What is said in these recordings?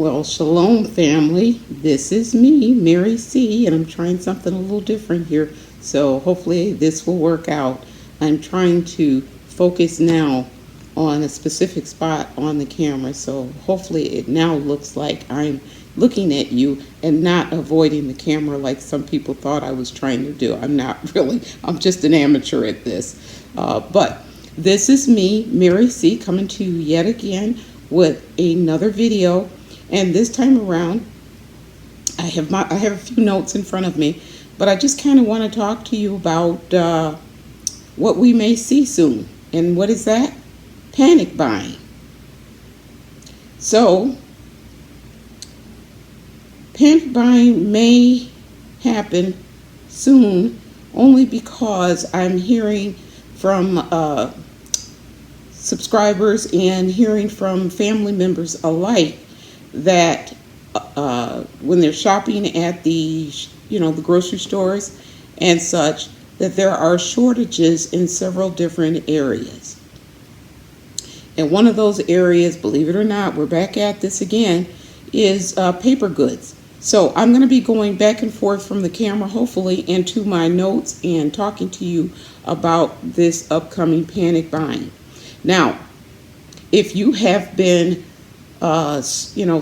Well, Shalom family, this is me, Mary C, and I'm trying something a little different here, so hopefully this will work out. I'm trying to focus now on a specific spot on the camera, so hopefully it now looks like I'm looking at you and not avoiding the camera like some people thought I was trying to do. I'm not really, I'm just an amateur at this. But this is me, Mary C, coming to you yet again with another video. And this time around, I have a few notes in front of me, but I just kind of want to talk to you about what we may see soon. And what is that? Panic buying. So, panic buying may happen soon only because I'm hearing from subscribers and hearing from family members alike that when they're shopping at the grocery stores and such, that there are shortages in several different areas. And one of those areas, believe it or not, we're back at this again, is paper goods. So I'm going to be going back and forth from the camera, hopefully, into my notes and talking to you about this upcoming panic buying. Now, if you have been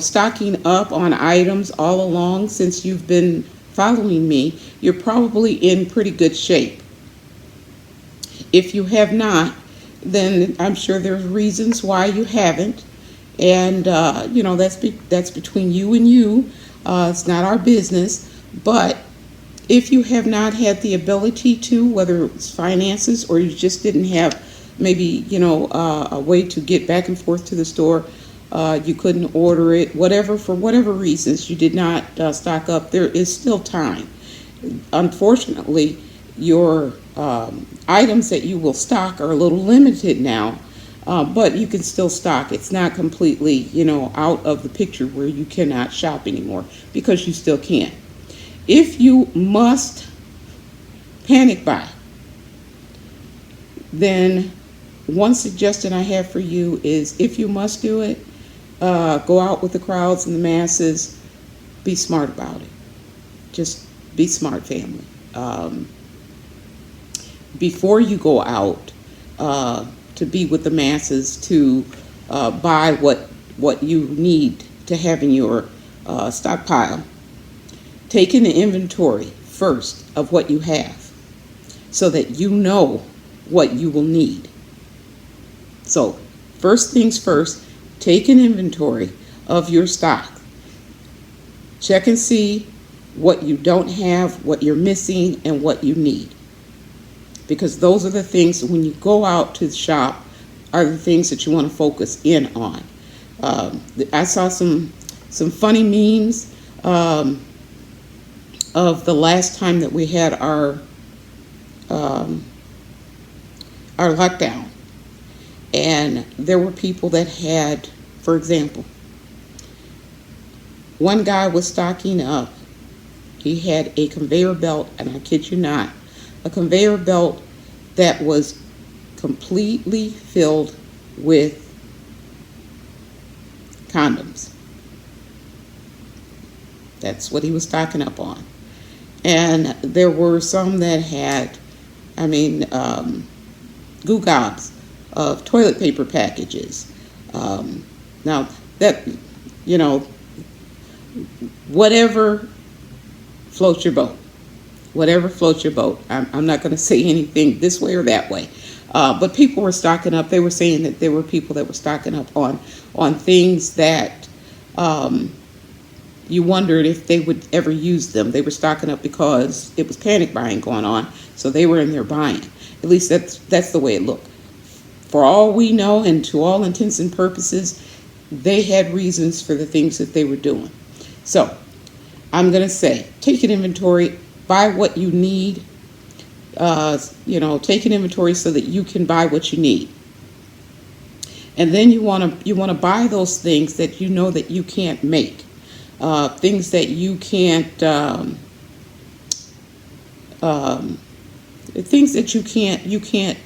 stocking up on items all along since you've been following me, you're probably in pretty good shape. If you have not, then I'm sure there's reasons why you haven't, and that's between you and you. It's not our business. But if you have not had the ability to, whether it's finances or you just didn't have maybe a way to get back and forth to the store, you couldn't order it, for whatever reasons you did not stock up, there is still time. Unfortunately, your items that you will stock are a little limited now, but you can still stock. It's not completely, out of the picture where you cannot shop anymore, because you still can. If you must panic buy, then one suggestion I have for you is, if you must do it, go out with the crowds and the masses. Be smart about it. Just be smart, family. Before you go out to be with the masses, to buy what you need to have in your stockpile, take an inventory first of what you have so that you know what you will need. So first things first, take an inventory of your stock. Check and see what you don't have, what you're missing, and what you need. Because those are the things that when you go out to the shop are the things that you want to focus in on. I saw some funny memes of the last time that we had our lockdown. And there were people that had, for example, one guy was stocking up. He had a conveyor belt, and I kid you not, a conveyor belt that was completely filled with condoms. That's what he was stocking up on. And there were some that had, goo gobs of toilet paper packages. Now that, whatever floats your boat. Whatever floats your boat. I'm not going to say anything this way or that way. But people were stocking up. They were saying that there were people that were stocking up on things that you wondered if they would ever use them. They were stocking up because it was panic buying going on, so they were in there buying. At least that's the way it looked. For all we know, and to all intents and purposes, they had reasons for the things that they were doing. So I'm going to say, take an inventory, buy what you need. Take an inventory so that you can buy what you need. And then you want to buy those things that you know that you can't make, things that you can't, things that you can't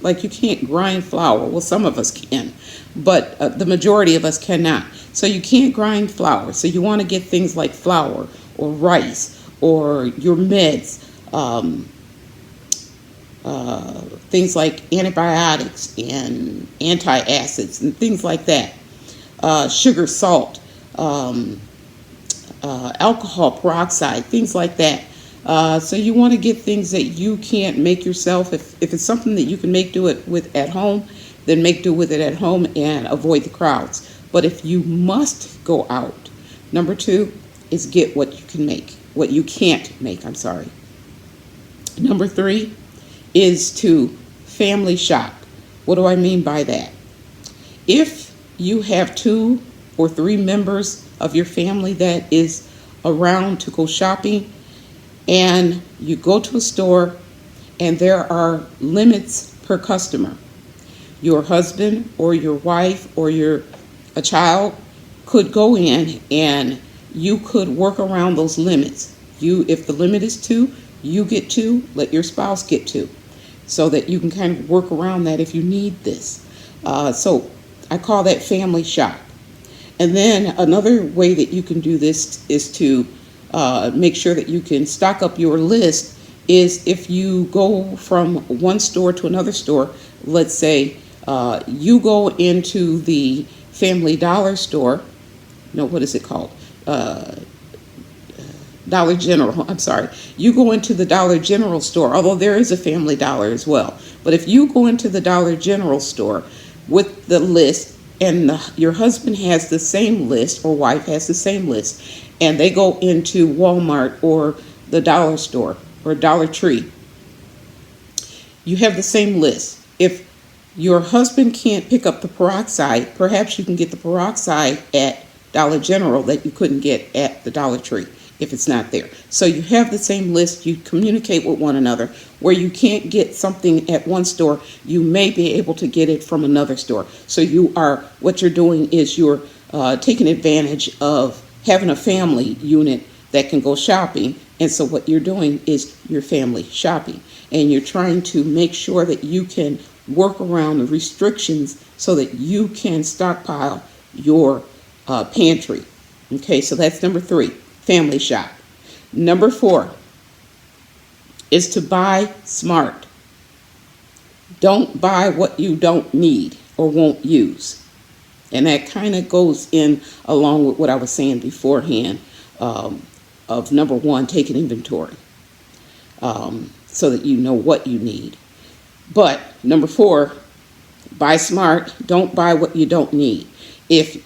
Like you can't grind flour. Well, some of us can, but the majority of us cannot. So you can't grind flour. So you want to get things like flour or rice or your meds, things like antibiotics and antacids and things like that. Sugar, salt, alcohol peroxide, things like that. So you want to get things that you can't make yourself. If it's something that you can do it with at home, then make do with it at home and avoid the crowds. But if you must go out, number 2 is get what you can make, what you can't make, I'm sorry. Number 3 is to family shop. What do I mean by that? If you have 2 or 3 members of your family that is around to go shopping, and you go to a store and there are limits per customer, your husband or your wife or a child could go in and you could work around those limits. If the limit is 2, you get 2, let your spouse get 2, so that you can kind of work around that if you need this. So I call that family shop. And then another way that you can do this is to make sure that you can stock up your list is if you go from one store to another store. Let's say you go into the Family Dollar store. No, what is it called? Dollar General, I'm sorry. You go into the Dollar General store, although there is a Family Dollar as well. But if you go into the Dollar General store with the list, and your husband has the same list or wife has the same list, and they go into Walmart or the dollar store or Dollar Tree, you have the same list. If your husband can't pick up the peroxide, perhaps you can get the peroxide at Dollar General that you couldn't get at the Dollar Tree if it's not there. So you have the same list, you communicate with one another. Where you can't get something at one store, you may be able to get it from another store. So what you're doing is you're taking advantage of having a family unit that can go shopping. And so what you're doing is you're family shopping. And you're trying to make sure that you can work around the restrictions so that you can stockpile your pantry. Okay, so that's number 3, family shop. Number 4 is to buy smart. Don't buy what you don't need or won't use. And that kind of goes in along with what I was saying beforehand of number 1, taking inventory so that you know what you need. But number 4, buy smart. Don't buy what you don't need. If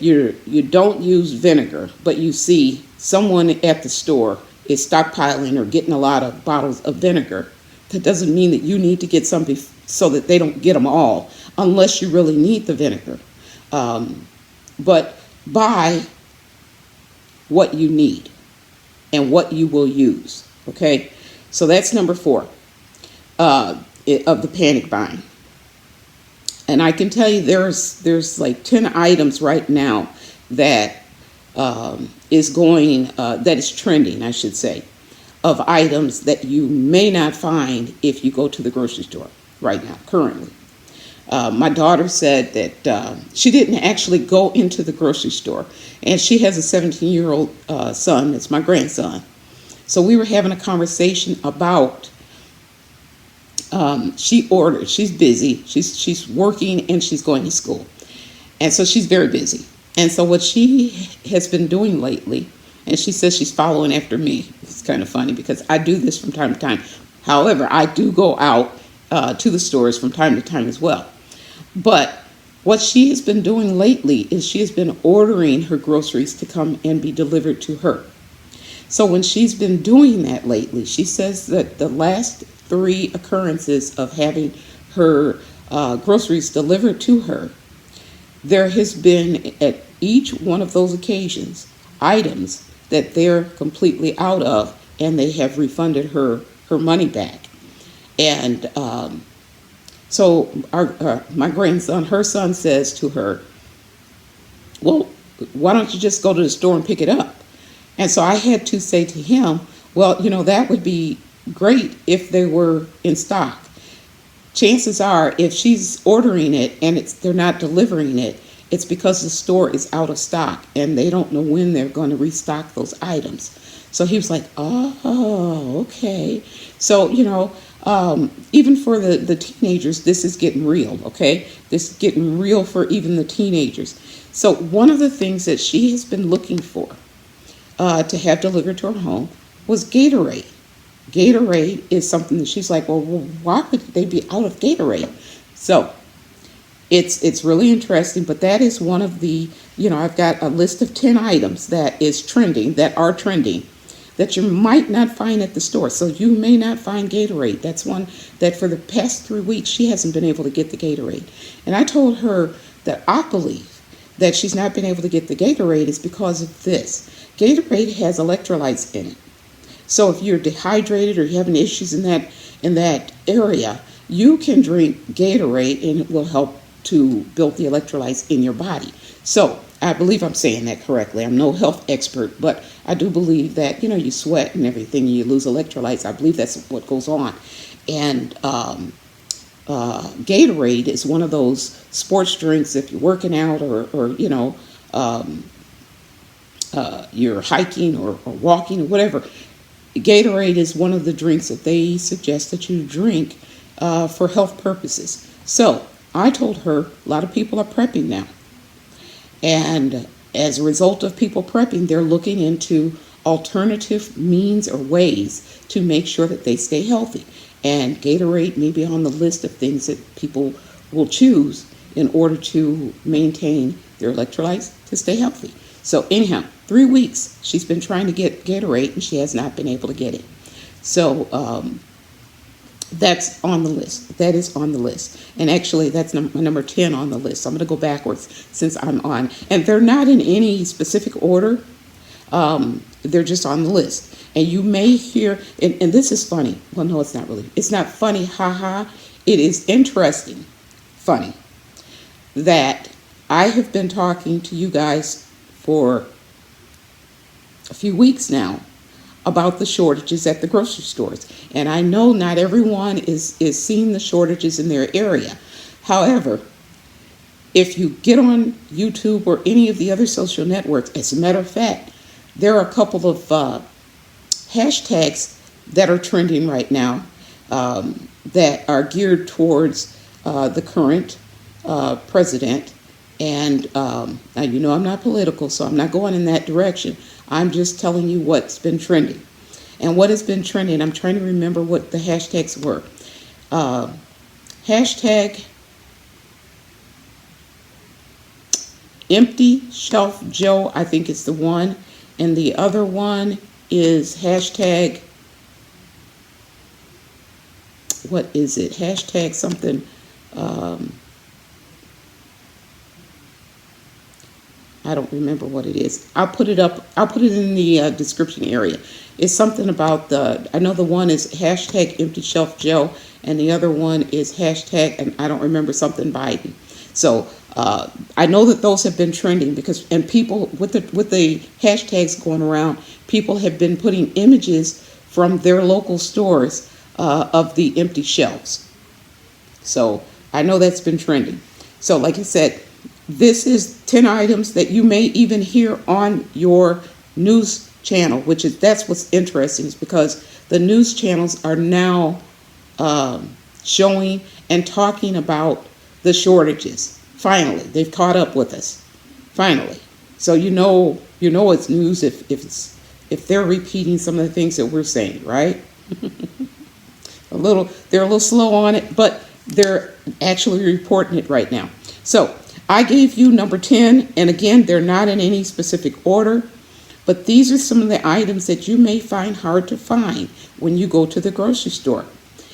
you don't use vinegar, but you see someone at the store is stockpiling or getting a lot of bottles of vinegar, that doesn't mean that you need to get some so that they don't get them all, unless you really need the vinegar. But buy what you need and what you will use. Okay, so that's number 4 of the panic buying. And I can tell you there's like 10 items right now that that is trending, I should say, of items that you may not find if you go to the grocery store right now, currently. My daughter said that she didn't actually go into the grocery store, and she has a 17-year-old son. It's my grandson. So we were having a conversation about she ordered. She's busy. She's working and she's going to school, and so she's very busy. And so what she has been doing lately, and she says she's following after me. It's kind of funny because I do this from time to time. However, I do go out to the stores from time to time as well. But what she has been doing lately is she has been ordering her groceries to come and be delivered to her. So when she's been doing that lately, she says that the last 3 occurrences of having her groceries delivered to her, there has been at each one of those occasions items that they're completely out of, and they have refunded her money back. And so my grandson, her son, says to her, well, why don't you just go to the store and pick it up? And so I had to say to him, well, that would be great if they were in stock. chances are, if she's ordering it and they're not delivering it, it's because the store is out of stock and they don't know when they're going to restock those items. So he was like, oh, okay. So, even for the teenagers, this is getting real, okay? This is getting real for even the teenagers. So one of the things that she has been looking for to have delivered to her home was Gatorade. Gatorade is something that she's like, well, why would they be out of Gatorade? So it's really interesting, but that is one of the, I've got a list of 10 items that are trending, that you might not find at the store. So you may not find Gatorade. That's one that for the past 3 weeks, she hasn't been able to get the Gatorade. And I told her that I believe that she's not been able to get the Gatorade is because of this. Gatorade has electrolytes in it. So if you're dehydrated or you're having issues in that area, you can drink Gatorade and it will help to build the electrolytes in your body. So I believe I'm saying that correctly. I'm no health expert, but I do believe that, you sweat and everything, and you lose electrolytes. I believe that's what goes on. And Gatorade is one of those sports drinks if you're working out or you're hiking or walking or whatever. Gatorade is one of the drinks that they suggest that you drink for health purposes. So I told her a lot of people are prepping now. And as a result of people prepping, they're looking into alternative means or ways to make sure that they stay healthy. And Gatorade may be on the list of things that people will choose in order to maintain their electrolytes to stay healthy. So anyhow, 3 weeks she's been trying to get Gatorade and she has not been able to get it. So that's on the list. That is on the list. And actually, that's number 10 on the list. So I'm going to go backwards since I'm on. And they're not in any specific order. They're just on the list. And you may hear, and this is funny. Well, no, it's not really. It's not funny, haha. It is interesting, funny, that I have been talking to you guys for a few weeks now about the shortages at the grocery stores. And I know not everyone is seeing the shortages in their area. However, if you get on YouTube or any of the other social networks, as a matter of fact, there are a couple of hashtags that are trending right now that are geared towards the current president. And now, I'm not political, so I'm not going in that direction. I'm just telling you what's been trending. And what has been trending, I'm trying to remember what the hashtags were. Hashtag Empty Shelf Joe, I think is the one. And the other one is hashtag, what is it? Hashtag something. I don't remember what it is. I'll put it up. I'll put it in the description area. It's something about I know the one is hashtag Empty Shelf Joe, and the other one is hashtag, and I don't remember, something Biden. So I know that those have been trending and people with the hashtags going around, people have been putting images from their local stores of the empty shelves. So I know that's been trending. So like I said, this is 10 items that you may even hear on your news channel, that's what's interesting, is because the news channels are now showing and talking about the shortages. Finally, they've caught up with us. Finally. So you know it's news if they're repeating some of the things that we're saying, right? They're a little slow on it, but they're actually reporting it right now. So I gave you number 10, and again, they're not in any specific order, but these are some of the items that you may find hard to find when you go to the grocery store.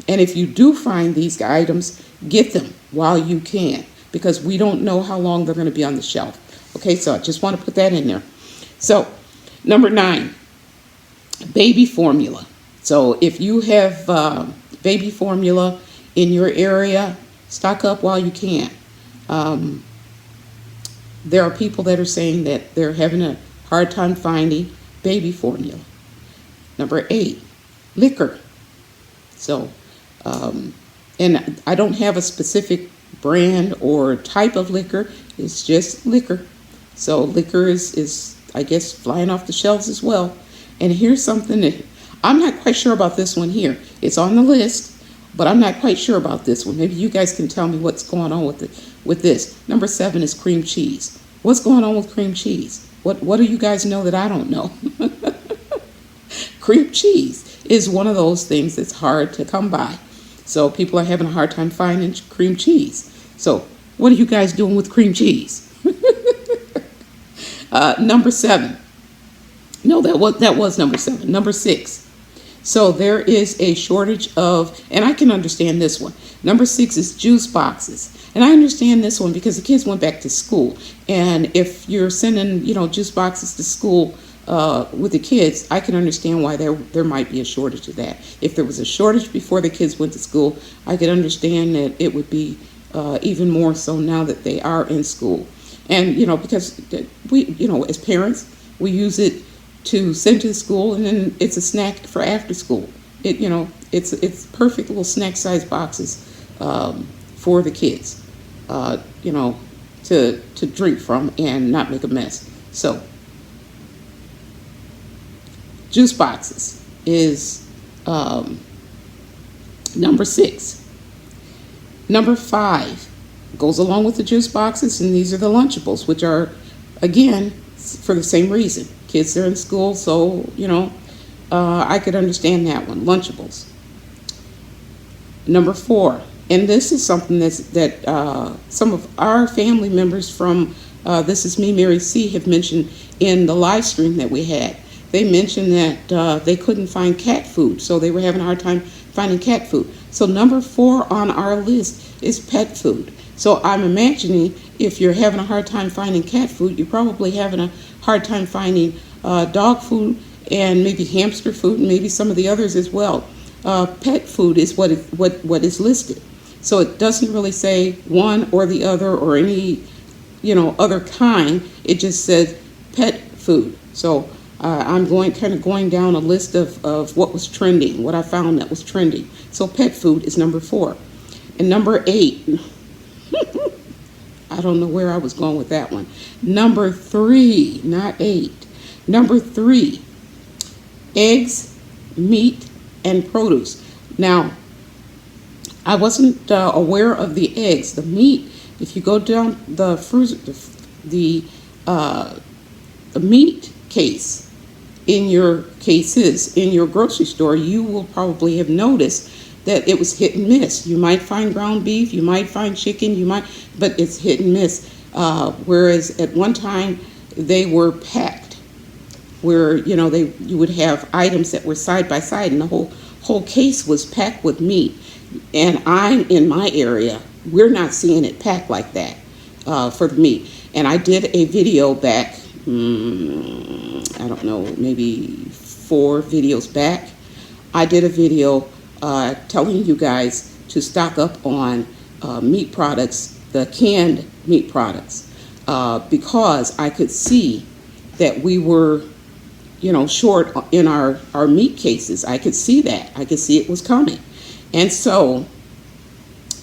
And if you do find these items, get them while you can, because we don't know how long they're going to be on the shelf. Okay, so I just want to put that in there. So, number 9, baby formula. So if you have baby formula in your area, stock up while you can. There are people that are saying that they're having a hard time finding baby formula. Number 8, liquor. So And I don't have a specific brand or type of liquor. It's just liquor. So liquor is I guess, flying off the shelves as well. And here's something that I'm not quite sure about this one here. It's on the list, but I'm not quite sure about this one. Maybe you guys can tell me what's going on with this. Number 7 is cream cheese. What's going on with cream cheese? What do you guys know that I don't know? Cream cheese is one of those things that's hard to come by. So people are having a hard time finding cream cheese. So what are you guys doing with cream cheese? Number 7. No, that was number 7. Number 6. So there is a shortage of, and I can understand this one. Number 6 is juice boxes. And I understand this one because the kids went back to school. And if you're sending, juice boxes to school with the kids, I can understand why there might be a shortage of that. If there was a shortage before the kids went to school, I could understand that it would be even more so now that they are in school. And, because we, as parents, we use it to send to school, and then it's a snack for after school. It's perfect little snack size boxes for the kids, to drink from and not make a mess. So, juice boxes is number 6. Number 5 goes along with the juice boxes, and these are the Lunchables, which are, again, for the same reason. Kids are in school, so, I could understand that one, Lunchables. Number 4, and this is something that some of our family members from This Is Me, Mary C. have mentioned in the live stream that we had. They mentioned that they couldn't find cat food, so they were having a hard time finding cat food. So number 4 on our list is pet food. So I'm imagining if you're having a hard time finding cat food, you're probably having a hard time finding dog food and maybe hamster food and maybe some of the others as well. Pet food is what is listed. So it doesn't really say one or the other or any, other kind. It just says pet food. So I'm going down a list of what was trending, what I found that was trending. So pet food is number 4. And number 8, I don't know where I was going with that one. Number 3, not 8. Number 3, eggs, meat, and produce. Now, I wasn't aware of the eggs. The meat, if you go down the meat case in your cases in your grocery store, you will probably have noticed that it was hit and miss. You might find ground beef, you might find chicken, but it's hit and miss. Whereas at one time they were packed, where you would have items that were side by side, and the whole case was packed with meat. And I'm in my area, we're not seeing it packed like that for the meat. And I did a video back, I don't know, maybe 4 videos back. I did a video telling you guys to stock up on meat products, the canned meat products, because I could see that we were, short in our meat cases. I could see that. I could see it was coming. And so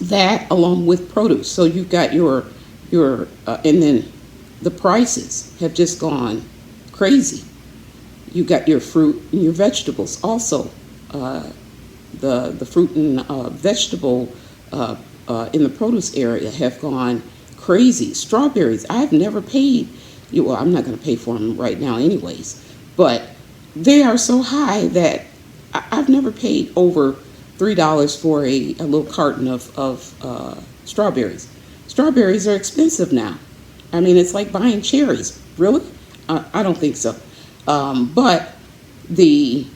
that along with produce. So you've got your and then the prices have just gone crazy. You got your fruit and your vegetables also. The fruit and vegetable in the produce area have gone crazy. Strawberries, I've never paid, well, I'm not going to pay for them right now anyways, but they are so high that I've never paid over $3 for a little carton of strawberries. Strawberries are expensive now. I mean, it's like buying cherries. Really? I don't think so. But the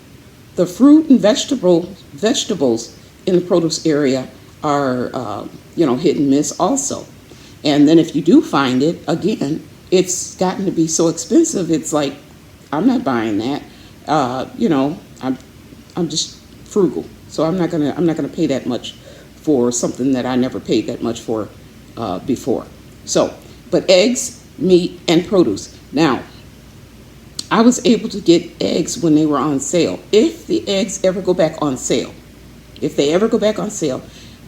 fruit and vegetables in the produce area are, hit and miss also. And then if you do find it, again, it's gotten to be so expensive. It's like, I'm not buying that. I'm just frugal. So I'm not gonna pay that much for something that I never paid that much for before. So, but eggs, meat, and produce. Now, I was able to get eggs when they were on sale. If the eggs ever go back on sale,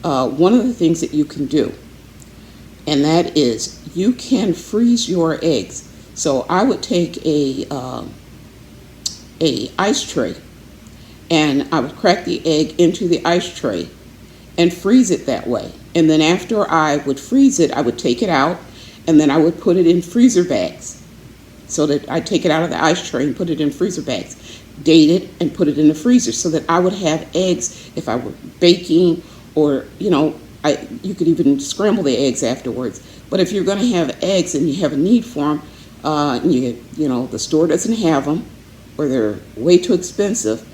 one of the things that you can do, and that is you can freeze your eggs. So I would take a ice tray, and I would crack the egg into the ice tray and freeze it that way. And then after I would freeze it, I would take it out, and then I would put it in freezer bags. So that I take it out of the ice tray and put it in freezer bags, date it, and put it in the freezer so that I would have eggs if I were baking, or you could even scramble the eggs afterwards. But if you're going to have eggs and you have a need for them, and the store doesn't have them, or they're way too expensive,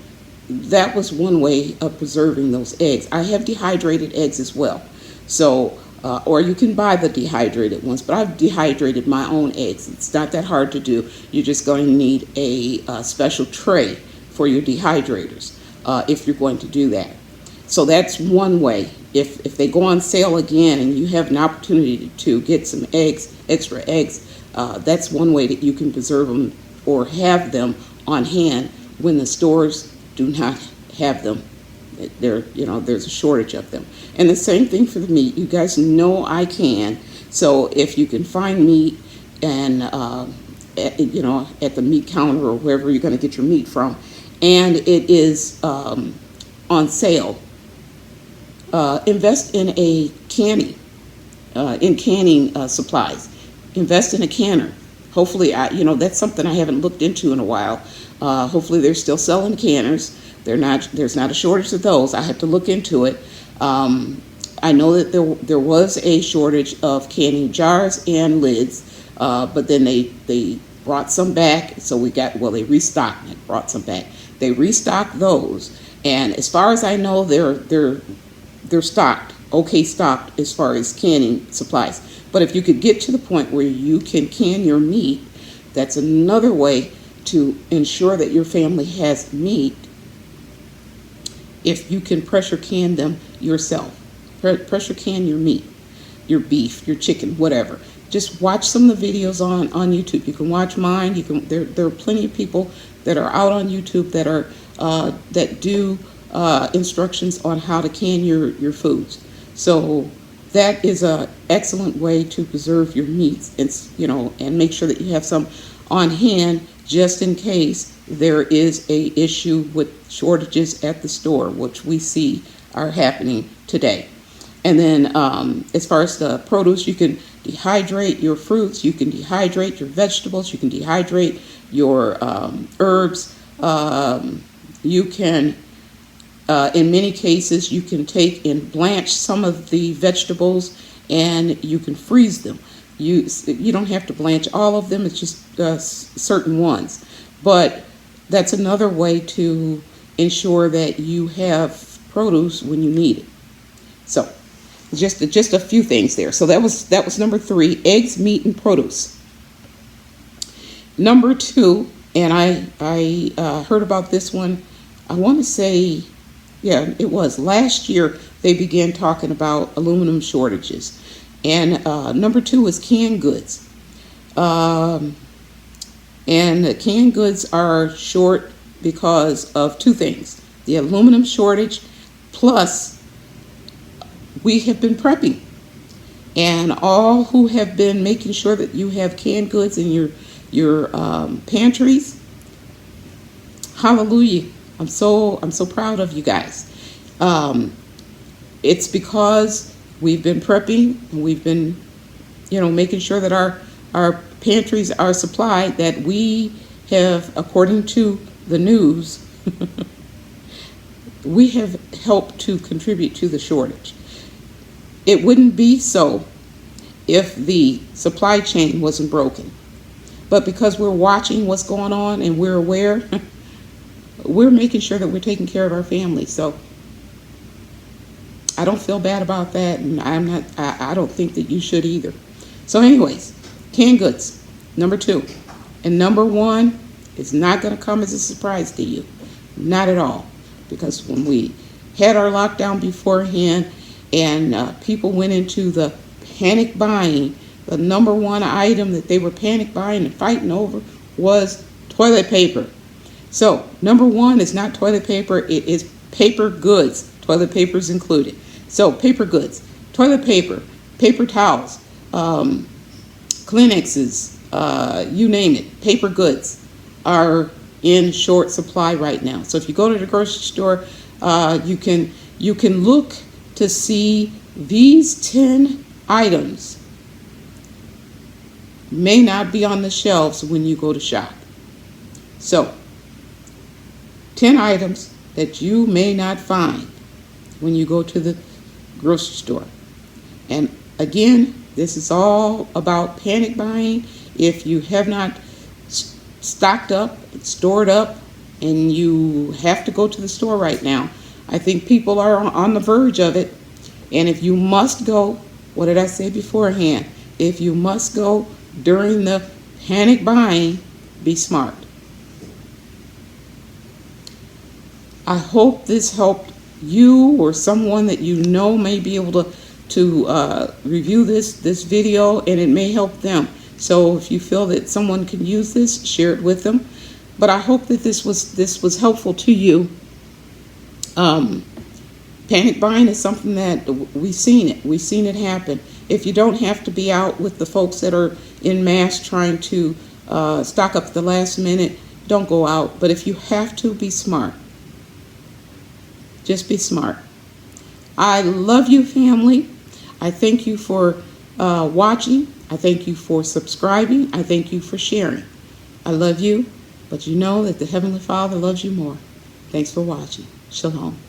that was one way of preserving those eggs. I have dehydrated eggs as well. So, or you can buy the dehydrated ones, but I've dehydrated my own eggs. It's not that hard to do. You're just going to need a special tray for your dehydrators if you're going to do that. So that's one way. If they go on sale again and you have an opportunity to get some eggs, extra eggs, that's one way that you can preserve them or have them on hand when the stores do not have them. There's a shortage of them. And the same thing for the meat. You guys know I can. So if you can find meat and at the meat counter or wherever you're going to get your meat from, and it is on sale, invest in a canning supplies. Invest in a canner. Hopefully, that's something I haven't looked into in a while. Hopefully, they're still selling canners. There's not a shortage of those. I have to look into it. I know that there was a shortage of canning jars and lids, but then they brought some back. So they restocked it, brought some back. They restocked those, and as far as I know, they're stocked, okay, stocked as far as canning supplies. But if you could get to the point where you can can your meat, that's another way to ensure that your family has meat. If you can pressure can them yourself, pressure can your meat, your beef, your chicken, whatever. Just watch some of the videos on YouTube. You can watch mine. There are plenty of people that are out on YouTube that do instructions on how to can your foods. So that is an excellent way to preserve your meats, and make sure that you have some on hand just in case there is a issue with shortages at the store, which we see are happening today. And then as far as the produce, you can dehydrate your fruits, you can dehydrate your vegetables, you can dehydrate your herbs. You can, in many cases, you can take and blanch some of the vegetables and you can freeze them. You don't have to blanch all of them, it's just certain ones. But that's another way to ensure that you have produce when you need it. So just a few things there. So that was number 3, eggs, meat, and produce. Number 2, and I heard about this one, I want to say, yeah, it was last year they began talking about aluminum shortages. And number 2 is canned goods. And canned goods are short because of 2 things. The aluminum shortage, plus we have been prepping. And all who have been making sure that you have canned goods in your pantries, hallelujah. I'm so proud of you guys. It's because we've been prepping, and we've been, making sure that our pantries are supplied, that we have, according to the news, we have helped to contribute to the shortage. It wouldn't be so if the supply chain wasn't broken. But because we're watching what's going on and we're aware, we're making sure that we're taking care of our families. So I don't feel bad about that, and I don't think that you should either. So anyways, canned goods, number 2. And number 1 is not going to come as a surprise to you. Not at all. Because when we had our lockdown beforehand and people went into the panic buying, the number 1 item that they were panic buying and fighting over was toilet paper. So number 1 is not toilet paper, it is paper goods. Toilet paper is included. So paper goods, toilet paper, paper towels, Kleenexes, you name it, paper goods are in short supply right now. So if you go to the grocery store, you can look to see these 10 items may not be on the shelves when you go to shop. So 10 items that you may not find when you go to the grocery store. And again, this is all about panic buying. If you have not stocked up, stored up, and you have to go to the store right now, I think people are on the verge of it. And if you must go, what did I say beforehand? If you must go during the panic buying, be smart. I hope this helped you or someone that you know may be able to review this video, and it may help them. So if you feel that someone can use this, share it with them. But I hope that this was helpful to you. Panic buying is something that we've seen it happen. If you don't have to be out with the folks that are in mass trying to stock up at the last minute, don't go out. But if you have to, be smart. Just be smart. I love you, family. I thank you for watching. I thank you for subscribing. I thank you for sharing. I love you, but you know that the Heavenly Father loves you more. Thanks for watching. Shalom.